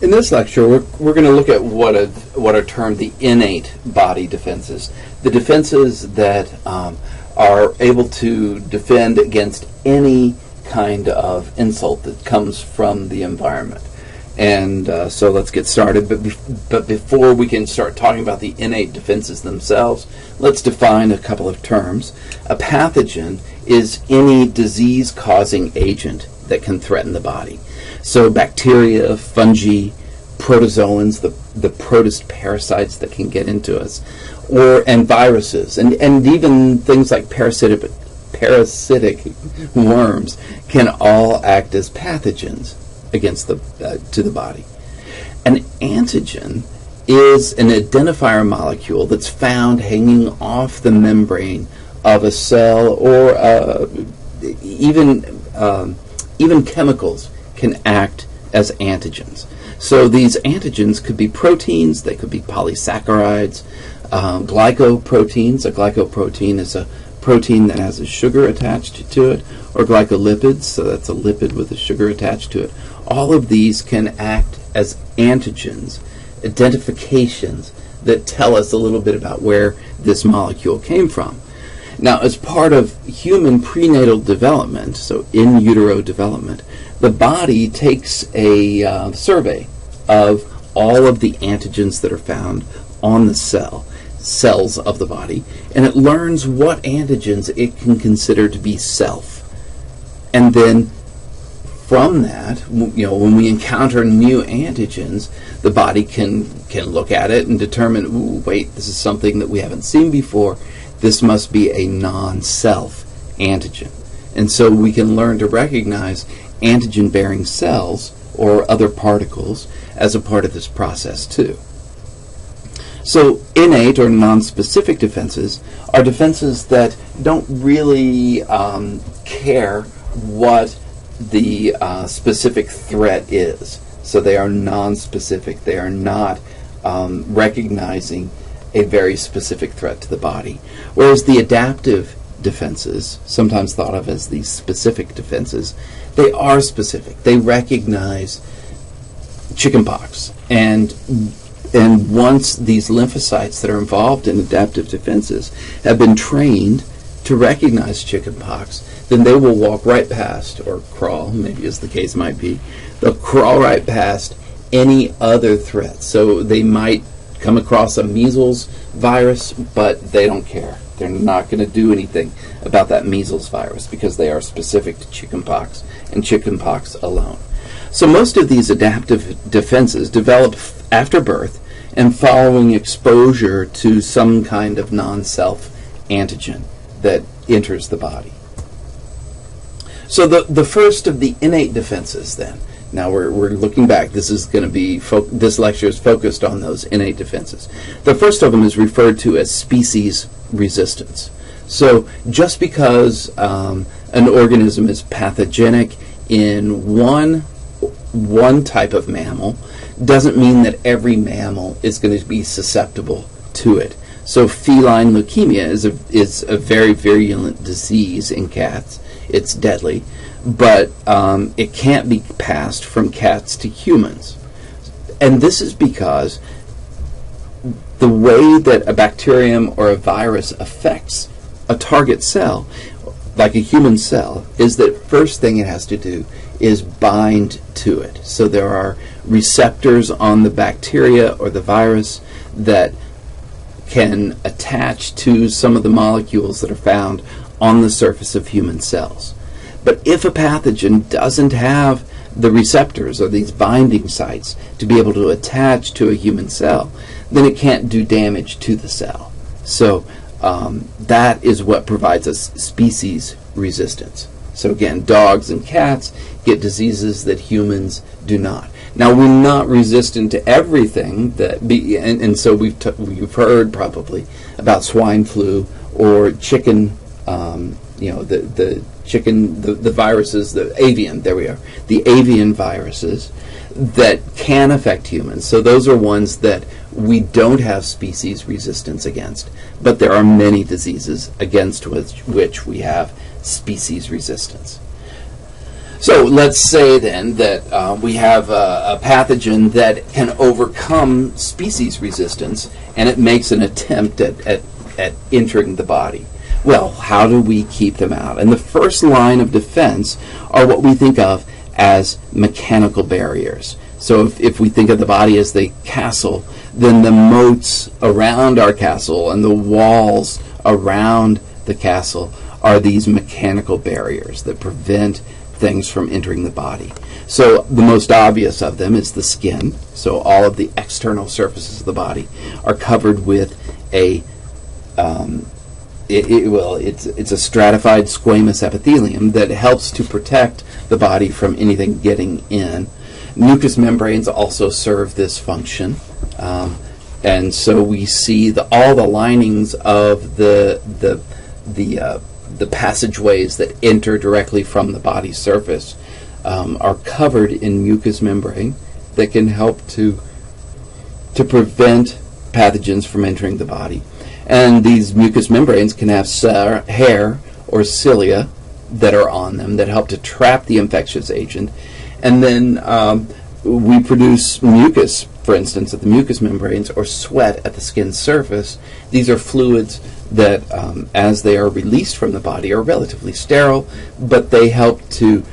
In this lecture, we're going to look at what are termed the innate body defenses, the defenses that are able to defend against any kind of insult that comes from the environment. And so let's get started. But before we can start talking about the innate defenses themselves, let's define a couple of terms. A pathogen is any disease-causing agent that can threaten the body. So bacteria, fungi, protozoans, the protist parasites that can get into us, and viruses, and even things like parasitic worms can all act as pathogens against to the body. An antigen is an identifier molecule that's found hanging off the membrane of a cell, or even chemicals can act as antigens. So these antigens could be proteins, they could be polysaccharides, glycoproteins. A glycoprotein is a protein that has a sugar attached to it, or glycolipids, so that's a lipid with a sugar attached to it. All of these can act as antigens, identifications that tell us a little bit about where this molecule came from. Now, as part of human prenatal development, so in utero development, the body takes a survey of all of the antigens that are found on the cells of the body, and it learns what antigens it can consider to be self. And then from that, when we encounter new antigens, the body can look at it and determine, ooh, wait, this is something that we haven't seen before. This must be a non-self antigen. And so we can learn to recognize antigen-bearing cells or other particles as a part of this process too. So innate or non-specific defenses are defenses that don't really care what the specific threat is. So they are non-specific. They are not recognizing a very specific threat to the body. Whereas the adaptive defenses, sometimes thought of as the specific defenses, they are specific. They recognize chickenpox, and once these lymphocytes that are involved in adaptive defenses have been trained to recognize chickenpox, then they will walk right past, or crawl, maybe as the case might be, they'll crawl right past any other threat. So they might come across a measles virus, but they don't care. They're not going to do anything about that measles virus because they are specific to chickenpox and chickenpox alone. So most of these adaptive defenses develop after birth and following exposure to some kind of non-self antigen that enters the body. So the first of the innate defenses then, now we're looking back. This is going to be this lecture is focused on those innate defenses. The first of them is referred to as species resistance. So just because an organism is pathogenic in one type of mammal doesn't mean that every mammal is going to be susceptible to it. So feline leukemia is a very virulent disease in cats. It's deadly, but it can't be passed from cats to humans. And this is because the way that a bacterium or a virus affects a target cell, like a human cell, is that first thing it has to do is bind to it. So there are receptors on the bacteria or the virus that can attach to some of the molecules that are found on the surface of human cells. But if a pathogen doesn't have the receptors or these binding sites to be able to attach to a human cell, then it can't do damage to the cell. So that is what provides us species resistance. So again, dogs and cats get diseases that humans do not. Now, we're not resistant to everything and so we've heard probably about swine flu or chicken, the viruses, the avian, there we are, the avian viruses that can affect humans. So those are ones that we don't have species resistance against, but there are many diseases against which we have species resistance. So let's say then that we have a pathogen that can overcome species resistance, and it makes an attempt at entering the body. Well, how do we keep them out? And the first line of defense are what we think of as mechanical barriers. So if we think of the body as the castle, then the moats around our castle and the walls around the castle are these mechanical barriers that prevent things from entering the body. So the most obvious of them is the skin. So all of the external surfaces of the body are covered with a it's a stratified squamous epithelium that helps to protect the body from anything getting in. Mucous membranes also serve this function, and so we see all the linings of the passageways that enter directly from the body's surface are covered in mucous membrane that can help to prevent pathogens from entering the body. And these mucous membranes can have hair or cilia that are on them that help to trap the infectious agent. And then we produce mucus, for instance, at the mucous membranes, or sweat at the skin surface. These are fluids that, as they are released from the body, are relatively sterile, but they help to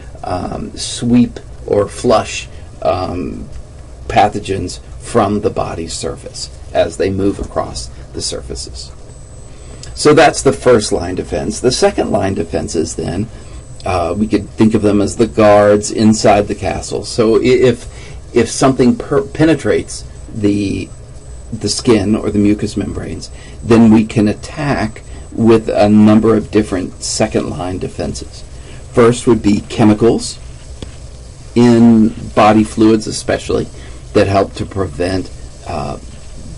sweep or flush pathogens from the body's surface as they move across the surfaces. So that's the first line defense. The second line defenses then, we could think of them as the guards inside the castle. So if something penetrates the skin or the mucous membranes, then we can attack with a number of different second line defenses. First would be chemicals in body fluids especially that help to prevent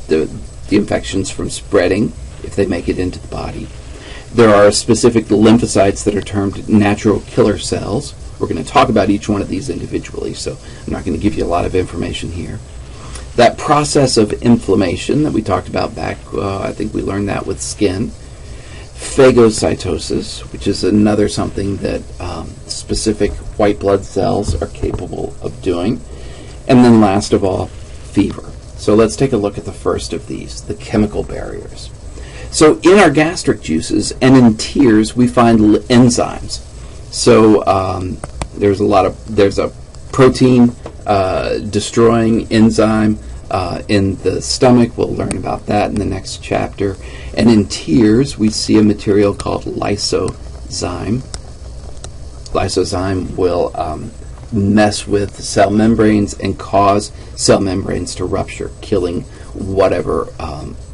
the infections from spreading if they make it into the body. There are specific lymphocytes that are termed natural killer cells. We're going to talk about each one of these individually, so I'm not going to give you a lot of information here. That process of inflammation that we talked about back, I think we learned that with skin. Phagocytosis, which is another something that specific white blood cells are capable of doing. And then last of all, fever. So let's take a look at the first of these, the chemical barriers. So in our gastric juices and in tears, we find enzymes. So there's a protein destroying enzyme in the stomach. We'll learn about that in the next chapter. And in tears, we see a material called lysozyme. Lysozyme will mess with cell membranes and cause cell membranes to rupture, killing whatever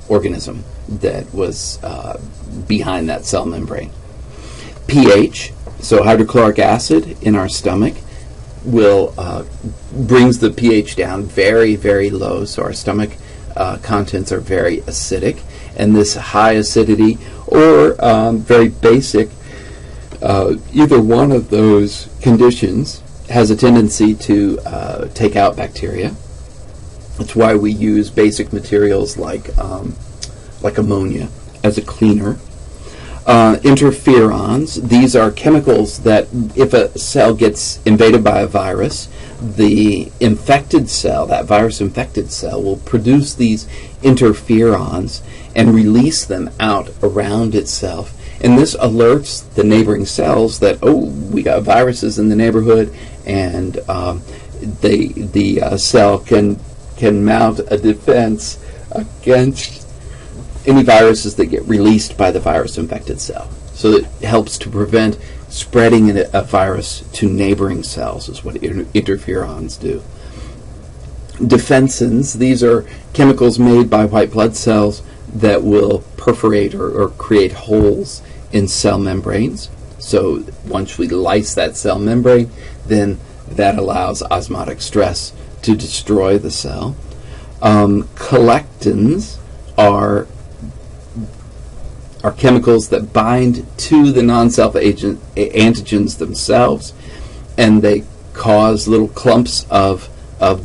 organism that was behind that cell membrane. pH, so hydrochloric acid in our stomach, will brings the pH down very, very low, so our stomach contents are very acidic. And this high acidity or very basic, either one of those conditions has a tendency to take out bacteria. That's why we use basic materials like ammonia as a cleaner. Interferons, these are chemicals that if a cell gets invaded by a virus, the infected cell, that virus-infected cell, will produce these interferons and release them out around itself. And this alerts the neighboring cells that, oh, we got viruses in the neighborhood, and the cell can mount a defense against any viruses that get released by the virus-infected cell. So it helps to prevent spreading a virus to neighboring cells, is what interferons do. Defensins, these are chemicals made by white blood cells that will perforate or create holes in cell membranes. So once we lyse that cell membrane, then that allows osmotic stress to destroy the cell. Collectins are chemicals that bind to the non-self antigens themselves, and they cause little clumps of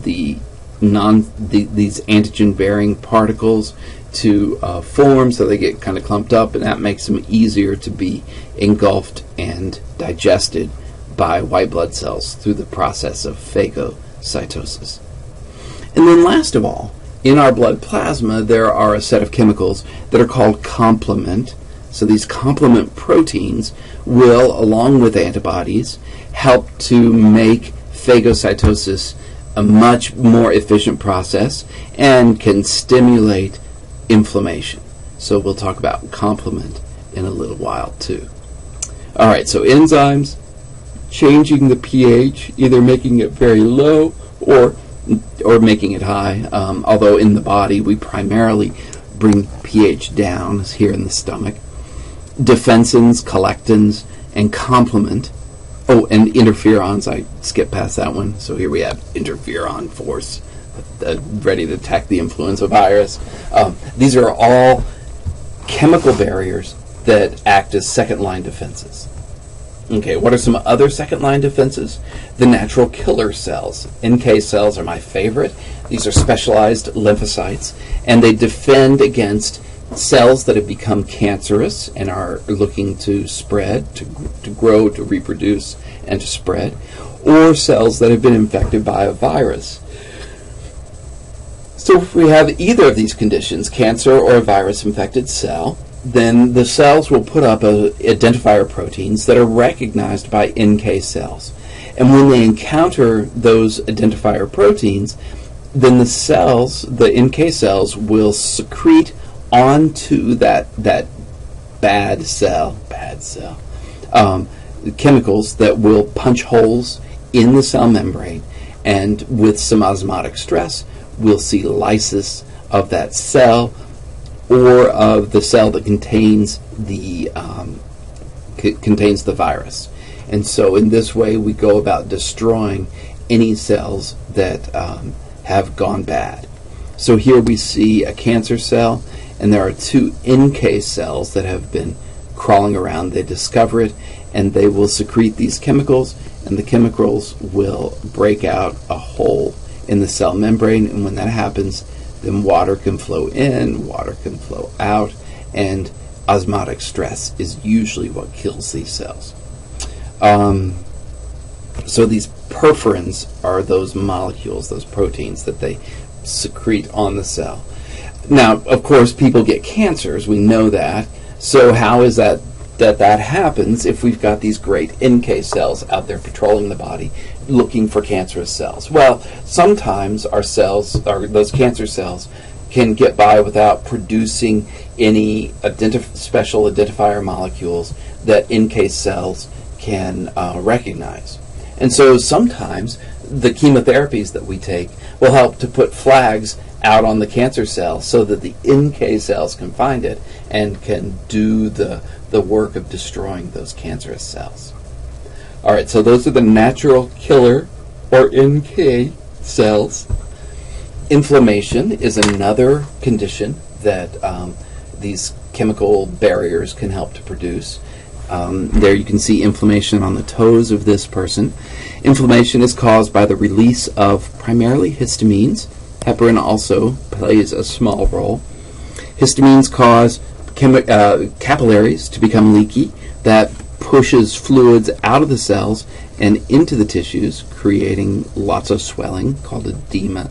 these antigen-bearing particles to form, so they get kind of clumped up, and that makes them easier to be engulfed and digested by white blood cells through the process of phagocytosis. And then last of all, in our blood plasma, there are a set of chemicals that are called complement. So these complement proteins will, along with antibodies, help to make phagocytosis a much more efficient process and can stimulate inflammation. So we'll talk about complement in a little while too. All right, so enzymes, changing the pH, either making it very low or making it high, although in the body we primarily bring pH down, as here in the stomach. Defensins, collectins, and complement. Oh, and interferons, I skipped past that one. So here we have interferon force, ready to attack the influenza virus. These are all chemical barriers that act as second-line defenses. Okay, what are some other second-line defenses? The natural killer cells. NK cells are my favorite. These are specialized lymphocytes, and they defend against cells that have become cancerous and are looking to spread, to grow, to reproduce, and to spread, or cells that have been infected by a virus. So if we have either of these conditions, cancer or a virus-infected cell, then the cells will put up identifier proteins that are recognized by NK cells. And when they encounter those identifier proteins, then the cells, the NK cells, will secrete onto that bad cell, chemicals that will punch holes in the cell membrane, and with some osmotic stress, we'll see lysis of that cell or of the cell that contains the virus. And so in this way we go about destroying any cells that have gone bad. So here we see a cancer cell, and there are two NK cells that have been crawling around. They discover it, and they will secrete these chemicals, and the chemicals will break out a hole in the cell membrane, and when that happens, then water can flow in, water can flow out, and osmotic stress is usually what kills these cells. So these perforins are those molecules, those proteins that they secrete on the cell. Now, of course, people get cancers, we know that. So how is that happens if we've got these great NK cells out there patrolling the body looking for cancerous cells? Well, sometimes our cells, or those cancer cells, can get by without producing any special identifier molecules that NK cells can recognize. And so sometimes the chemotherapies that we take will help to put flags out on the cancer cell so that the NK cells can find it and can do the work of destroying those cancerous cells. All right, so those are the natural killer or NK cells. Inflammation is another condition that these chemical barriers can help to produce. There you can see inflammation on the toes of this person. Inflammation is caused by the release of primarily histamines. Heparin also plays a small role. Histamines cause capillaries to become leaky. That pushes fluids out of the cells and into the tissues, creating lots of swelling called edema.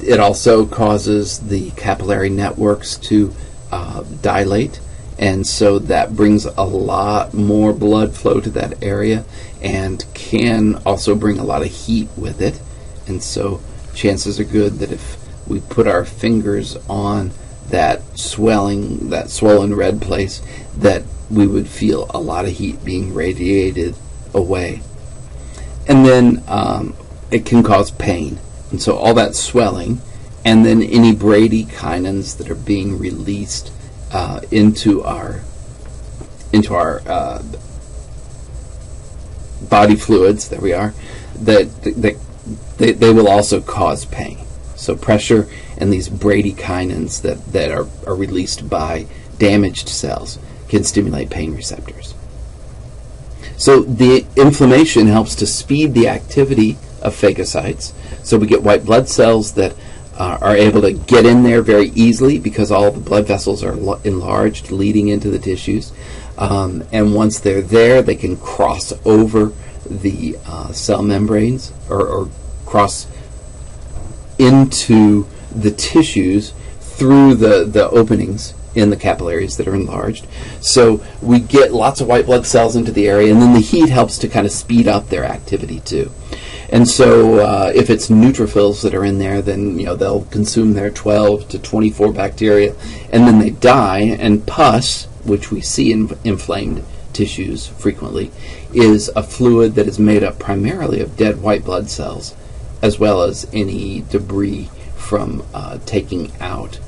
It also causes the capillary networks to dilate, and so that brings a lot more blood flow to that area and can also bring a lot of heat with it. And so chances are good that if we put our fingers on that swelling, that swollen red place, that we would feel a lot of heat being radiated away. And then it can cause pain. And so all that swelling, and then any bradykinins that are being released into our body fluids, there we are, that they will also cause pain. So pressure and these bradykinins that are released by damaged cells can stimulate pain receptors. So the inflammation helps to speed the activity of phagocytes. So we get white blood cells that are able to get in there very easily because all the blood vessels are enlarged, leading into the tissues. And once they're there, they can cross over the cell membranes or cross into the tissues through the openings in the capillaries that are enlarged. So we get lots of white blood cells into the area, and then the heat helps to kind of speed up their activity too. And so if it's neutrophils that are in there, then they'll consume their 12 to 24 bacteria, and then they die. And pus, which we see in inflamed tissues frequently, is a fluid that is made up primarily of dead white blood cells, as well as any debris from taking out,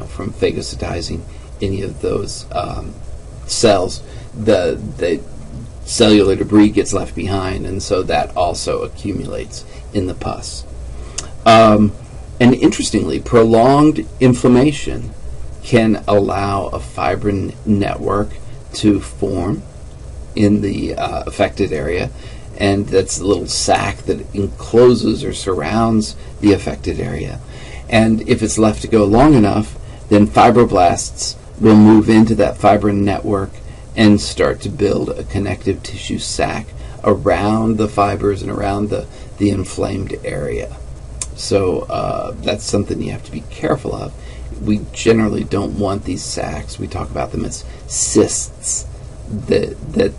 from phagocytizing any of those cells. The cellular debris gets left behind, and so that also accumulates in the pus. And interestingly, prolonged inflammation can allow a fibrin network to form in the affected area, and that's a little sac that encloses or surrounds the affected area. And if it's left to go long enough, then fibroblasts will move into that fibrin network and start to build a connective tissue sac around the fibers and around the inflamed area. So that's something you have to be careful of. We generally don't want these sacs. We talk about them as cysts that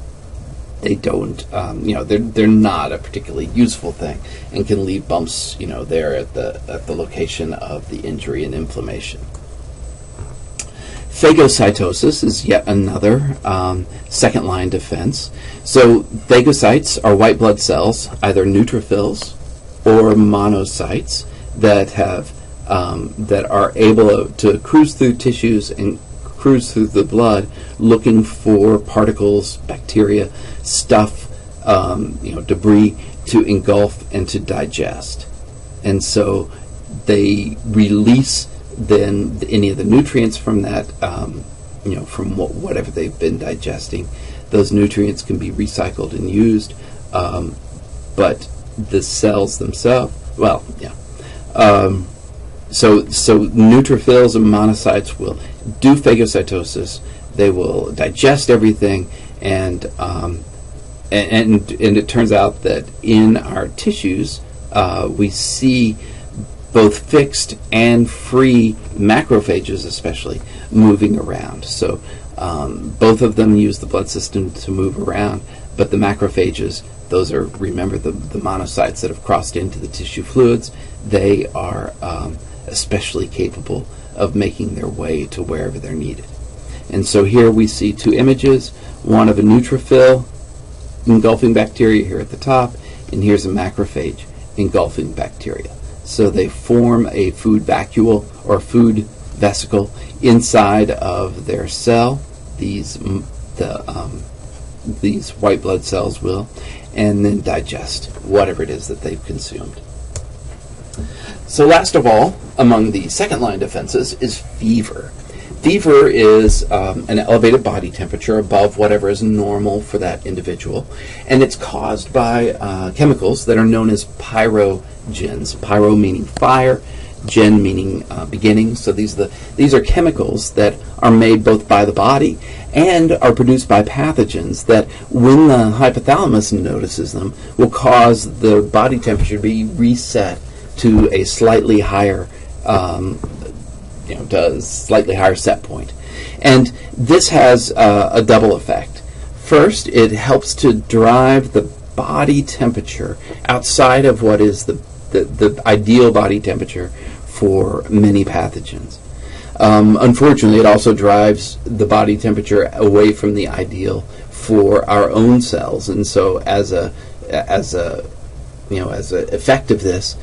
they don't, they're not a particularly useful thing and can leave bumps, there at the location of the injury and inflammation. Phagocytosis is yet another second-line defense. So phagocytes are white blood cells, either neutrophils or monocytes, that have that are able to cruise through tissues and cruise through the blood, looking for particles, bacteria, stuff, debris to engulf and to digest. And so they release then any of the nutrients from that, from whatever they've been digesting. Those nutrients can be recycled and used, but the cells themselves, so neutrophils and monocytes will do phagocytosis. They will digest everything, and it turns out that in our tissues we see both fixed and free macrophages, especially, moving around. So both of them use the blood system to move around, but the macrophages, those are, remember, the monocytes that have crossed into the tissue fluids. They are especially capable of making their way to wherever they're needed. And so here we see two images, one of a neutrophil engulfing bacteria here at the top, and here's a macrophage engulfing bacteria. So they form a food vacuole or food vesicle inside of their cell. These white blood cells will, and then digest whatever it is that they've consumed. So last of all, among the second-line defenses is fever. Fever is an elevated body temperature above whatever is normal for that individual, and it's caused by chemicals that are known as pyrogens. Pyro meaning fire, gen meaning beginning. So these are chemicals that are made both by the body and are produced by pathogens that, when the hypothalamus notices them, will cause the body temperature to be reset to a slightly higher to a slightly higher set point. And this has a double effect. First, it helps to drive the body temperature outside of what is the ideal body temperature for many pathogens. Unfortunately, it also drives the body temperature away from the ideal for our own cells, and so as a effect of this,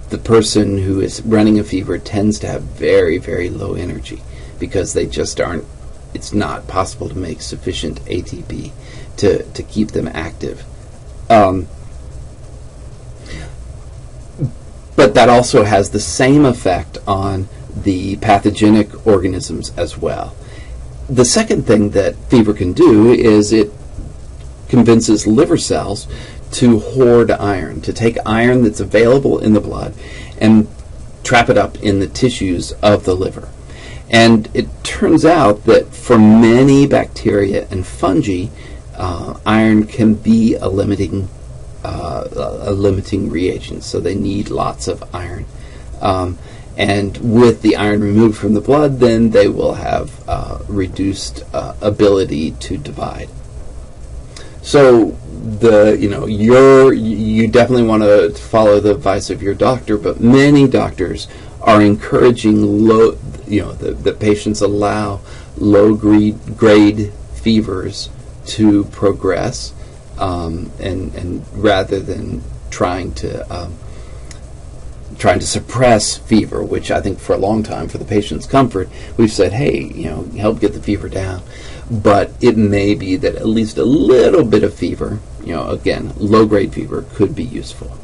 the person who is running a fever tends to have very, very low energy because they just aren't. It's not possible to make sufficient ATP to keep them active. But that also has the same effect on the pathogenic organisms as well. The second thing that fever can do is it convinces liver cells to hoard iron, to take iron that's available in the blood and trap it up in the tissues of the liver. And it turns out that for many bacteria and fungi, iron can be a limiting reagent, so they need lots of iron. And with the iron removed from the blood, then they will have reduced ability to divide. So you definitely want to follow the advice of your doctor, but many doctors are encouraging the patients allow low grade fevers to progress, and rather than trying to suppress fever, which I think for a long time, for the patient's comfort, we've said, hey, help get the fever down. But it may be that at least a little bit of fever, again, low-grade fever, could be useful.